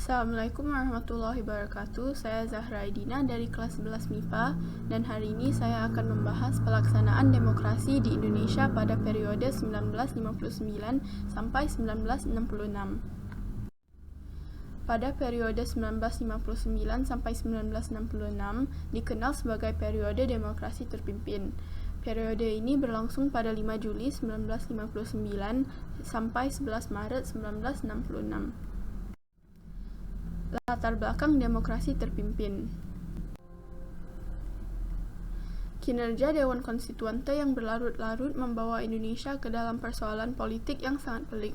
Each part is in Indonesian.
Assalamualaikum warahmatullahi wabarakatuh. Saya Zahra Aidina dari kelas 11 MIPA dan hari ini saya akan membahas pelaksanaan demokrasi di Indonesia pada periode 1959 sampai 1966. Pada periode 1959 sampai 1966 dikenal sebagai periode demokrasi terpimpin. Periode ini berlangsung pada 5 Juli 1959 sampai 11 Maret 1966. Latar belakang demokrasi terpimpin. Kinerja Dewan Konstituante yang berlarut-larut membawa Indonesia ke dalam persoalan politik yang sangat pelik.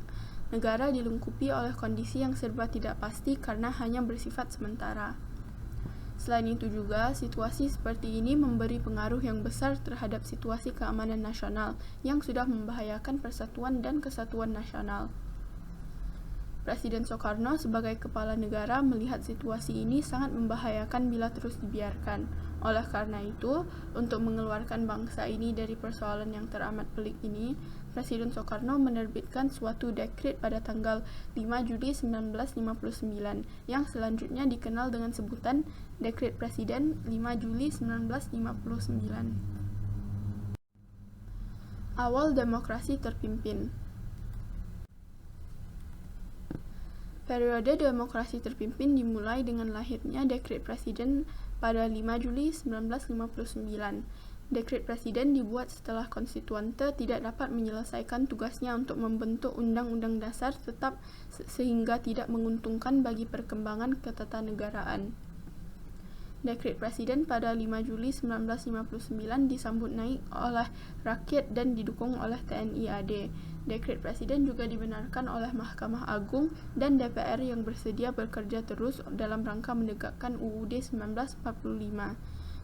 Negara dilingkupi oleh kondisi yang serba tidak pasti karena hanya bersifat sementara. Selain itu juga, situasi seperti ini memberi pengaruh yang besar terhadap situasi keamanan nasional yang sudah membahayakan persatuan dan kesatuan nasional. Presiden Soekarno sebagai kepala negara melihat situasi ini sangat membahayakan bila terus dibiarkan. Oleh karena itu, untuk mengeluarkan bangsa ini dari persoalan yang teramat pelik ini, Presiden Soekarno menerbitkan suatu dekret pada tanggal 5 Juli 1959 yang selanjutnya dikenal dengan sebutan Dekret Presiden 5 Juli 1959. Awal demokrasi terpimpin. Periode demokrasi terpimpin dimulai dengan lahirnya Dekret Presiden pada 5 Juli 1959. Dekret Presiden dibuat setelah konstituante tidak dapat menyelesaikan tugasnya untuk membentuk undang-undang dasar tetap sehingga tidak menguntungkan bagi perkembangan ketatanegaraan. Dekret Presiden pada 5 Juli 1959 disambut naik oleh rakyat dan didukung oleh TNI AD. Dekret Presiden juga dibenarkan oleh Mahkamah Agung dan DPR yang bersedia bekerja terus dalam rangka menegakkan UUD 1945.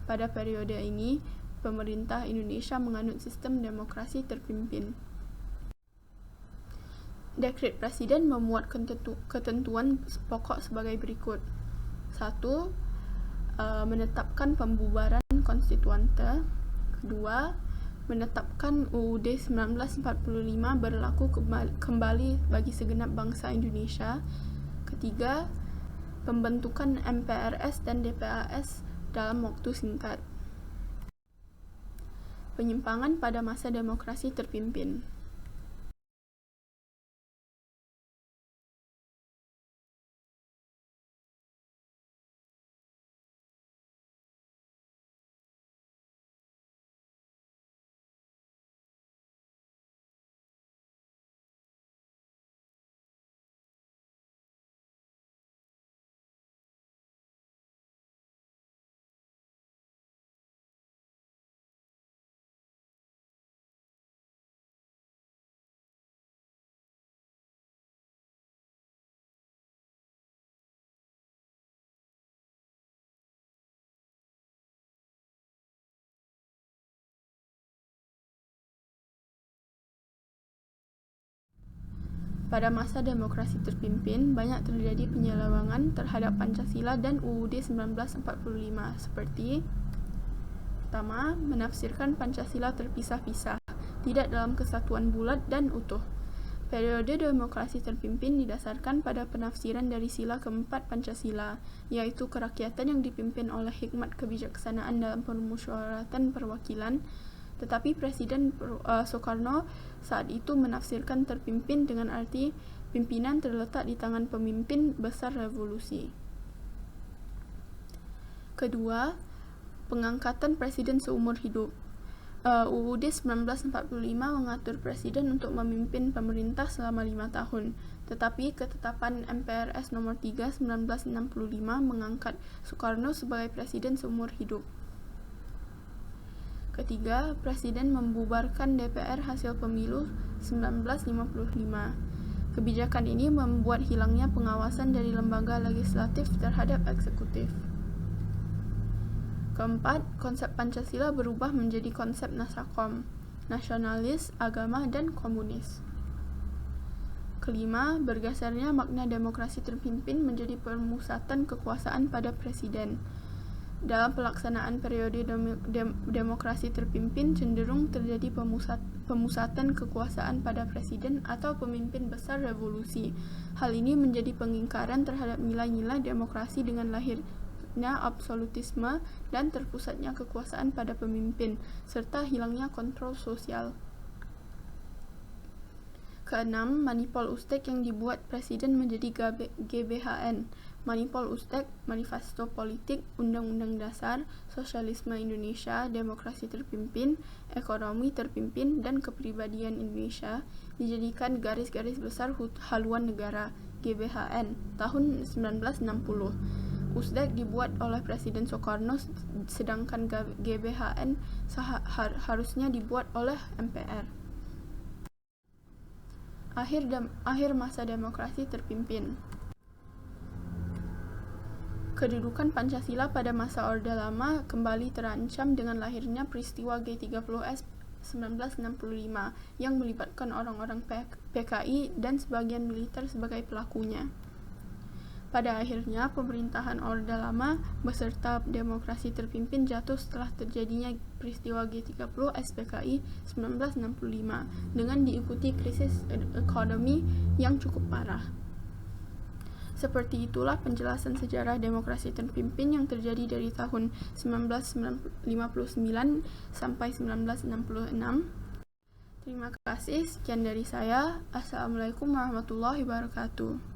Pada periode ini, pemerintah Indonesia menganut sistem demokrasi terpimpin. Dekret Presiden memuat ketentuan pokok sebagai berikut. 1. Menetapkan pembubaran konstituante. 2. Menetapkan UUD 1945 berlaku kembali bagi segenap bangsa Indonesia. 3. Pembentukan MPRS dan DPAS dalam waktu singkat. Penyimpangan pada masa demokrasi terpimpin. Pada masa demokrasi terpimpin, banyak terjadi penyelewengan terhadap Pancasila dan UUD 1945 seperti: pertama, menafsirkan Pancasila terpisah-pisah, tidak dalam kesatuan bulat dan utuh. Periode demokrasi terpimpin didasarkan pada penafsiran dari sila keempat Pancasila, yaitu kerakyatan yang dipimpin oleh hikmat kebijaksanaan dalam permusyawaratan perwakilan. Tetapi Presiden Soekarno saat itu menafsirkan terpimpin dengan arti pimpinan terletak di tangan pemimpin besar revolusi. Kedua, pengangkatan presiden seumur hidup. UUD 1945 mengatur presiden untuk memimpin pemerintah selama 5 tahun, tetapi ketetapan MPRS nomor 3 1965 mengangkat Soekarno sebagai presiden seumur hidup. Ketiga, Presiden membubarkan DPR hasil pemilu 1955. Kebijakan ini membuat hilangnya pengawasan dari lembaga legislatif terhadap eksekutif. Keempat, konsep Pancasila berubah menjadi konsep Nasakom, nasionalis, agama, dan komunis. Kelima, bergesernya makna demokrasi terpimpin menjadi permusatan kekuasaan pada presiden. Dalam pelaksanaan periode demokrasi terpimpin, cenderung terjadi pemusatan kekuasaan pada presiden atau pemimpin besar revolusi. Hal ini menjadi pengingkaran terhadap nilai-nilai demokrasi dengan lahirnya absolutisme dan terpusatnya kekuasaan pada pemimpin, serta hilangnya kontrol sosial. Keenam, manipul Uzbek yang dibuat presiden menjadi GBHN. Manipul Uzbek, Manifesto Politik, Undang-Undang Dasar, Sosialisme Indonesia, Demokrasi Terpimpin, Ekonomi Terpimpin, dan Kepribadian Indonesia dijadikan garis-garis besar haluan negara GBHN tahun 1960. Uzbek dibuat oleh Presiden Soekarno, sedangkan GBHN harusnya dibuat oleh MPR. Akhir masa demokrasi terpimpin. Kedudukan Pancasila pada masa Orde Lama kembali terancam dengan lahirnya peristiwa G30S 1965 yang melibatkan orang-orang PKI dan sebagian militer sebagai pelakunya. Pada akhirnya, pemerintahan Orde Lama beserta demokrasi terpimpin jatuh setelah terjadinya peristiwa G30 SPKI 1965 dengan diikuti krisis ekonomi yang cukup parah. Seperti itulah penjelasan sejarah demokrasi terpimpin yang terjadi dari tahun 1959 sampai 1966. Terima kasih, sekian dari saya. Assalamualaikum warahmatullahi wabarakatuh.